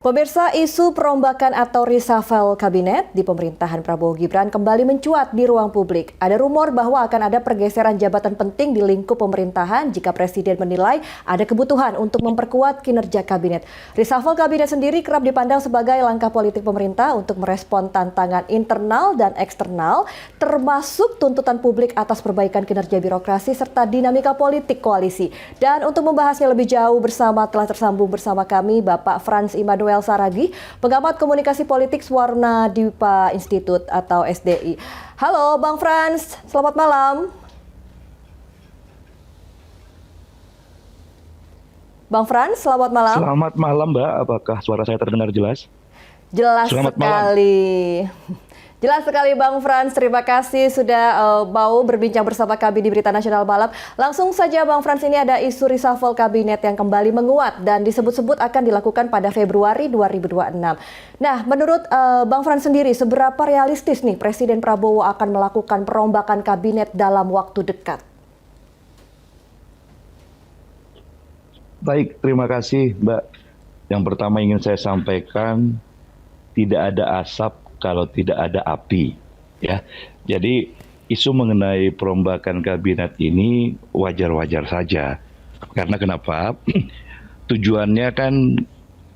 Pemirsa, isu perombakan atau reshuffle kabinet di pemerintahan Prabowo Gibran kembali mencuat di ruang publik. Ada rumor bahwa akan ada pergeseran jabatan penting di lingkup pemerintahan jika Presiden menilai ada kebutuhan untuk memperkuat kinerja kabinet. Reshuffle kabinet sendiri kerap dipandang sebagai langkah politik pemerintah untuk merespon tantangan internal dan eksternal, termasuk tuntutan publik atas perbaikan kinerja birokrasi serta dinamika politik koalisi. Dan untuk membahasnya lebih jauh telah tersambung bersama kami Bapak Frans Immanuel Saragih, pengamat komunikasi politik Swarna Dipa Institute atau SDI. Halo Bang Frans, selamat malam. Bang Frans, selamat malam. Selamat malam Mbak, apakah suara saya terdengar jelas? Jelas Selamat sekali. Jelas sekali Bang Frans, terima kasih sudah mau berbincang bersama kami di Berita Nasional Malam. Langsung saja Bang Frans, ini ada isu reshuffle kabinet yang kembali menguat dan disebut-sebut akan dilakukan pada Februari 2026. Nah, menurut Bang Frans sendiri, seberapa realistis nih Presiden Prabowo akan melakukan perombakan kabinet dalam waktu dekat? Baik, terima kasih Mbak. Yang pertama ingin saya sampaikan, tidak ada asap kalau tidak ada api, ya. Jadi isu mengenai perombakan kabinet ini wajar-wajar saja. Karena kenapa? Tujuannya kan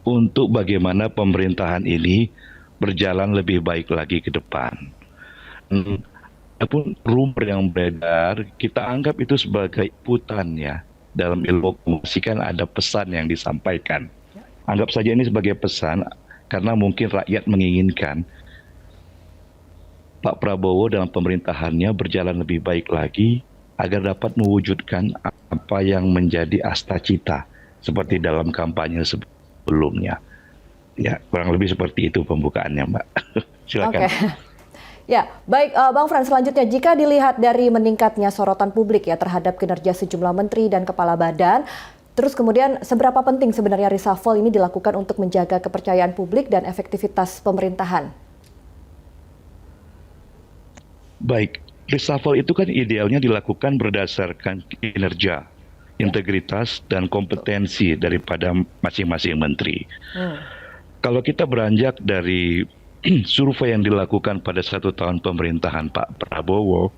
untuk bagaimana pemerintahan ini berjalan lebih baik lagi ke depan. Adapun rumor yang beredar, kita anggap itu sebagai inputan ya. Dalam ilmu komunikasi kan ada pesan yang disampaikan. Anggap saja ini sebagai pesan karena mungkin rakyat menginginkan Pak Prabowo dalam pemerintahannya berjalan lebih baik lagi agar dapat mewujudkan apa yang menjadi asta cita seperti dalam kampanye sebelumnya. Ya, kurang lebih seperti itu pembukaannya, Mbak. Silakan. Oke. Ya, baik Bang Frans, selanjutnya jika dilihat dari meningkatnya sorotan publik ya terhadap kinerja sejumlah menteri dan kepala badan, terus kemudian seberapa penting sebenarnya reshuffle ini dilakukan untuk menjaga kepercayaan publik dan efektivitas pemerintahan? Baik, reshuffle itu kan idealnya dilakukan berdasarkan kinerja, integritas, dan kompetensi daripada masing-masing menteri. Kalau kita beranjak dari survei yang dilakukan pada 1 tahun pemerintahan Pak Prabowo,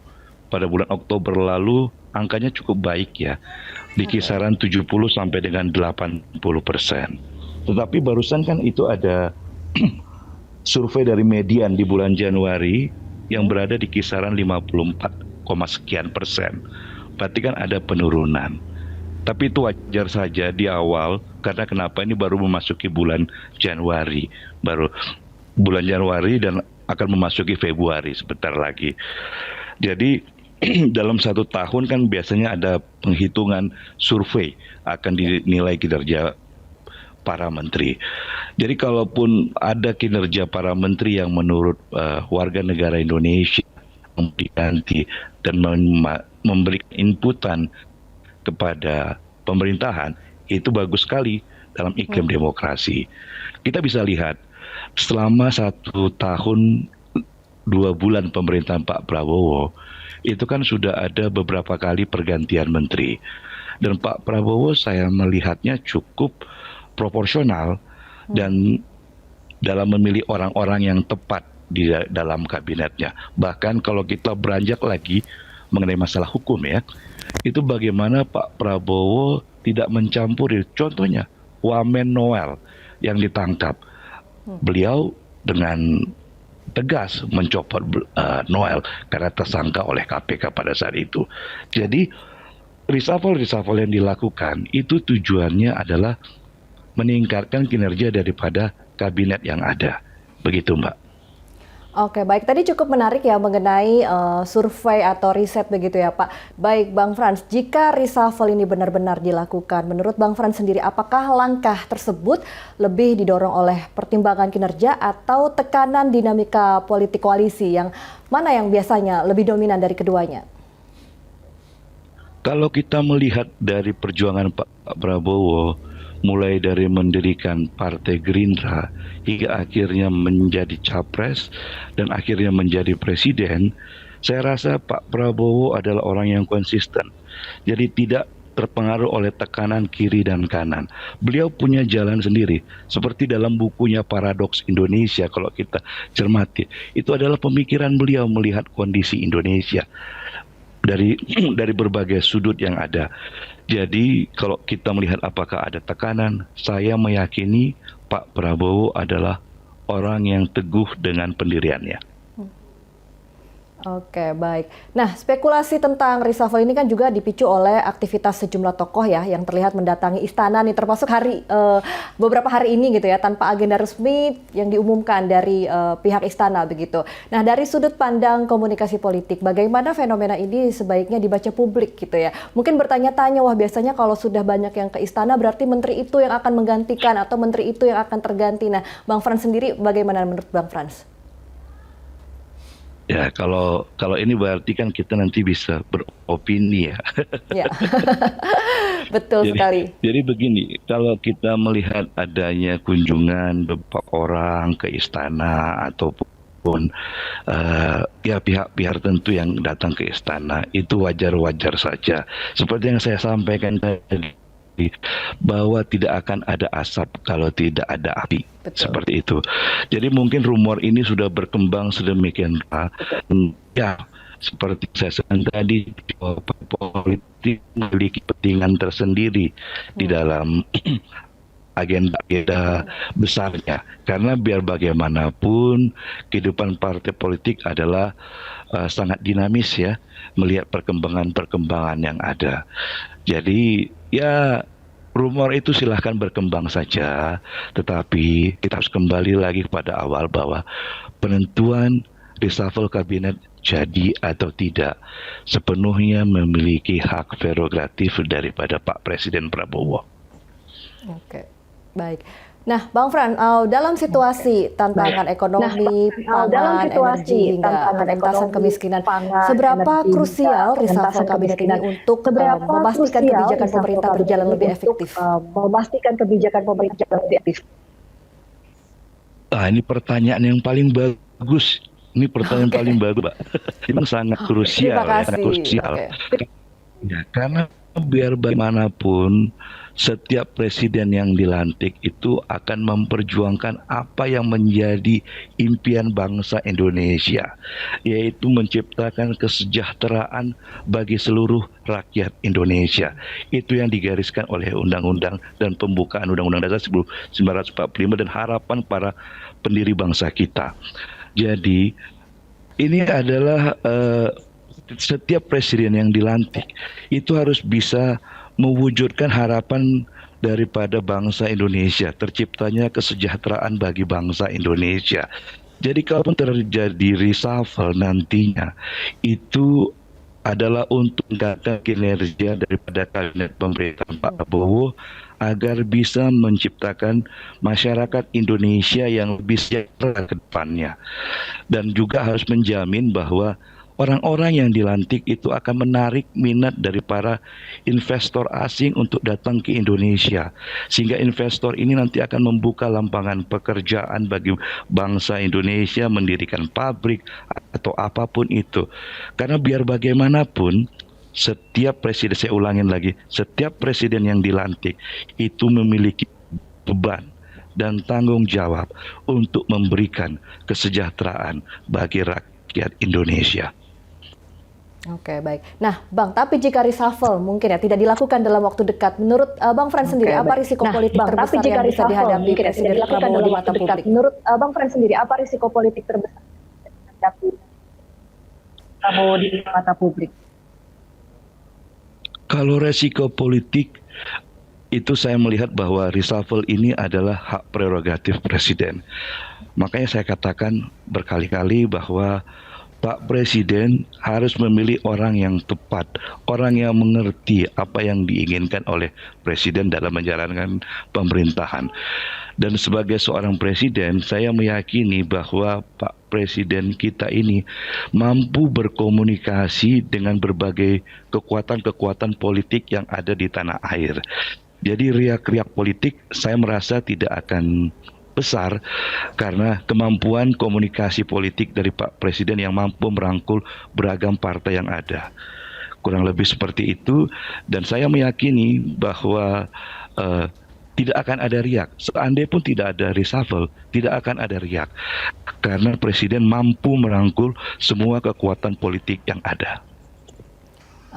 pada bulan Oktober lalu, angkanya cukup baik ya, di kisaran 70 sampai dengan 80%. Tetapi barusan kan itu ada survei dari Median di bulan Januari, yang berada di kisaran 54, sekian persen. Berarti kan ada penurunan. Tapi itu wajar saja di awal, karena kenapa ini baru memasuki bulan Januari. Baru bulan Januari dan akan memasuki Februari sebentar lagi. Jadi dalam 1 tahun kan biasanya ada penghitungan survei akan dinilai kinerja para menteri. Jadi kalaupun ada kinerja para menteri yang menurut warga negara Indonesia diganti dan memberikan inputan kepada pemerintahan, itu bagus sekali dalam iklim demokrasi. Kita bisa lihat selama 1 tahun 2 bulan pemerintahan Pak Prabowo, itu kan sudah ada beberapa kali pergantian menteri. Dan Pak Prabowo saya melihatnya cukup proporsional dan dalam memilih orang-orang yang tepat di dalam kabinetnya. Bahkan kalau kita beranjak lagi mengenai masalah hukum ya, itu bagaimana Pak Prabowo tidak mencampuri, contohnya Wamen Noel yang ditangkap. Beliau dengan tegas mencopot Noel karena tersangka oleh KPK pada saat itu. Jadi reshuffle yang dilakukan itu tujuannya adalah meningkatkan kinerja daripada kabinet yang ada. Begitu Mbak. Oke, baik. Tadi cukup menarik ya mengenai survei atau riset begitu ya Pak. Baik Bang Frans, jika reshuffle ini benar-benar dilakukan, menurut Bang Frans sendiri apakah langkah tersebut lebih didorong oleh pertimbangan kinerja atau tekanan dinamika politik koalisi, yang mana yang biasanya lebih dominan dari keduanya? Kalau kita melihat dari perjuangan Pak Prabowo, mulai dari mendirikan Partai Gerindra hingga akhirnya menjadi capres dan akhirnya menjadi presiden, saya rasa Pak Prabowo adalah orang yang konsisten. Jadi tidak terpengaruh oleh tekanan kiri dan kanan. Beliau punya jalan sendiri. Seperti dalam bukunya Paradoks Indonesia, kalau kita cermati, itu adalah pemikiran beliau melihat kondisi Indonesia dari dari berbagai sudut yang ada. Jadi kalau kita melihat apakah ada tekanan, saya meyakini Pak Prabowo adalah orang yang teguh dengan pendiriannya. Oke, baik. Nah, spekulasi tentang reshuffle ini kan juga dipicu oleh aktivitas sejumlah tokoh ya yang terlihat mendatangi istana nih, termasuk beberapa hari ini gitu ya, tanpa agenda resmi yang diumumkan dari pihak istana begitu. Nah, dari sudut pandang komunikasi politik, bagaimana fenomena ini sebaiknya dibaca publik gitu ya? Mungkin bertanya-tanya, wah biasanya kalau sudah banyak yang ke istana berarti menteri itu yang akan menggantikan atau menteri itu yang akan terganti. Nah, Bang Frans sendiri bagaimana menurut Bang Frans? Ya, kalau ini berarti kan kita nanti bisa beropini ya. Ya, betul sekali. Jadi begini, kalau kita melihat adanya kunjungan beberapa orang ke istana ataupun ya pihak-pihak tertentu yang datang ke istana, itu wajar-wajar saja. Seperti yang saya sampaikan tadi, bahwa tidak akan ada asap kalau tidak ada api. Betul. Seperti itu. Jadi mungkin rumor ini sudah berkembang sedemikian rupa. Ya, seperti saya sebutkan tadi, politik memiliki kepentingan tersendiri di dalam agenda besarnya. Karena biar bagaimanapun kehidupan partai politik adalah sangat dinamis ya, melihat perkembangan-perkembangan yang ada. Jadi ya rumor itu silahkan berkembang saja, tetapi kita harus kembali lagi kepada awal bahwa penentuan reshuffle kabinet jadi atau tidak sepenuhnya memiliki hak prerogatif daripada Pak Presiden Prabowo. Oke, baik. Nah, Bang Fran, dalam situasi tantangan ekonomi, pangan, energi, hingga pengentasan kemiskinan, seberapa krusial reshuffle kabinet ini untuk memastikan kebijakan pemerintah berjalan lebih efektif? Ini pertanyaan yang paling bagus. Ini pertanyaan paling bagus, Pak. Memang sangat krusial. Ya, karena biar bagaimanapun setiap presiden yang dilantik itu akan memperjuangkan apa yang menjadi impian bangsa Indonesia, yaitu menciptakan kesejahteraan bagi seluruh rakyat Indonesia. Itu yang digariskan oleh undang-undang dan pembukaan Undang-Undang Dasar 1945 dan harapan para pendiri bangsa kita. Jadi ini adalah setiap presiden yang dilantik itu harus bisa mewujudkan harapan daripada bangsa Indonesia, terciptanya kesejahteraan bagi bangsa Indonesia. Jadi kalaupun terjadi reshuffle nantinya, itu adalah untuk meningkatkan kinerja daripada kabinet pemerintahan Pak Prabowo agar bisa menciptakan masyarakat Indonesia yang lebih sejahtera ke depannya. Dan juga harus menjamin bahwa orang-orang yang dilantik itu akan menarik minat dari para investor asing untuk datang ke Indonesia. Sehingga investor ini nanti akan membuka lapangan pekerjaan bagi bangsa Indonesia, mendirikan pabrik atau apapun itu. Karena biar bagaimanapun, setiap presiden, saya ulangin lagi, setiap presiden yang dilantik itu memiliki beban dan tanggung jawab untuk memberikan kesejahteraan bagi rakyat Indonesia. Oke, baik. Nah, Bang, tapi jika reshuffle mungkin ya tidak dilakukan dalam waktu dekat, menurut Bang Frans sendiri, apa risiko politik terbesar yang bisa dihadapi Presiden Prabowo di mata publik? Menurut Bang Frans sendiri, apa risiko politik terbesar yang dihadapi Prabowo di mata publik? Kalau resiko politik, itu saya melihat bahwa reshuffle ini adalah hak prerogatif Presiden. Makanya saya katakan berkali-kali bahwa Pak Presiden harus memilih orang yang tepat, orang yang mengerti apa yang diinginkan oleh Presiden dalam menjalankan pemerintahan. Dan sebagai seorang Presiden, saya meyakini bahwa Pak Presiden kita ini mampu berkomunikasi dengan berbagai kekuatan-kekuatan politik yang ada di tanah air. Jadi riak-riak politik saya merasa tidak akan besar karena kemampuan komunikasi politik dari Pak Presiden yang mampu merangkul beragam partai yang ada. kurang lebih seperti itu, dan saya meyakini bahwa tidak akan ada riak. Seandainya pun tidak ada reshuffle, tidak akan ada riak. Karena Presiden mampu merangkul semua kekuatan politik yang ada.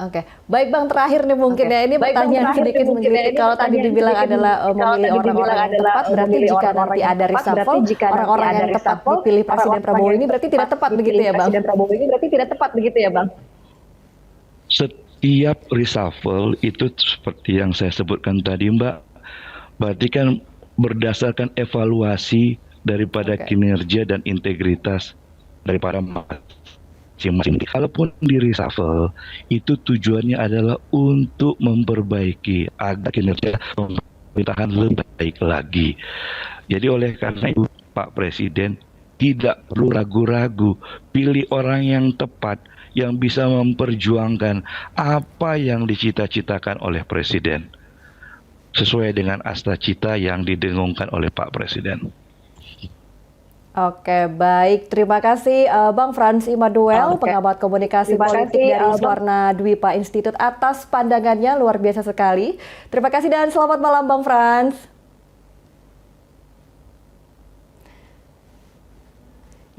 Oke, baik Bang, terakhir nih mungkin ya, ini pertanyaan sedikit mengkritik. Kalau tadi dibilang adalah memilih orang-orang yang tepat, berarti jika nanti ada reshuffle, orang-orang yang tepat dipilih Presiden Prabowo ini berarti tidak tepat begitu ya Bang? Presiden Prabowo ini berarti tidak tepat begitu ya Bang? Setiap reshuffle itu seperti yang saya sebutkan tadi Mbak, berarti kan berdasarkan evaluasi daripada kinerja dan integritas daripada masing-masing. Kalaupun di reshuffle, itu tujuannya adalah untuk memperbaiki agar kinerja pemerintahan lebih baik lagi. Jadi oleh karena itu Pak Presiden tidak perlu ragu-ragu, pilih orang yang tepat, yang bisa memperjuangkan apa yang dicita-citakan oleh Presiden, sesuai dengan asta-cita yang didengungkan oleh Pak Presiden. Oke, baik. Terima kasih Bang Frans Immanuel, pengamat komunikasi politik dari Suwarna Dwipa Institute atas pandangannya, luar biasa sekali. Terima kasih dan selamat malam Bang Frans.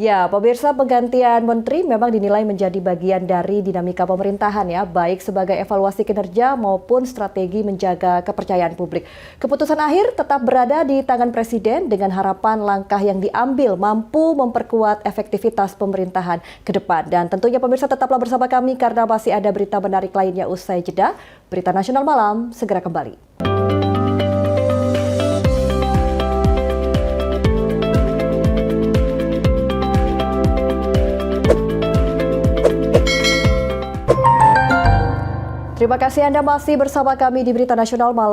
Ya, pemirsa, penggantian menteri memang dinilai menjadi bagian dari dinamika pemerintahan ya, baik sebagai evaluasi kinerja maupun strategi menjaga kepercayaan publik. Keputusan akhir tetap berada di tangan Presiden dengan harapan langkah yang diambil mampu memperkuat efektivitas pemerintahan ke depan. Dan tentunya pemirsa tetaplah bersama kami karena masih ada berita menarik lainnya usai jeda. Berita Nasional Malam segera kembali. Terima kasih Anda masih bersama kami di Berita Nasional Malam.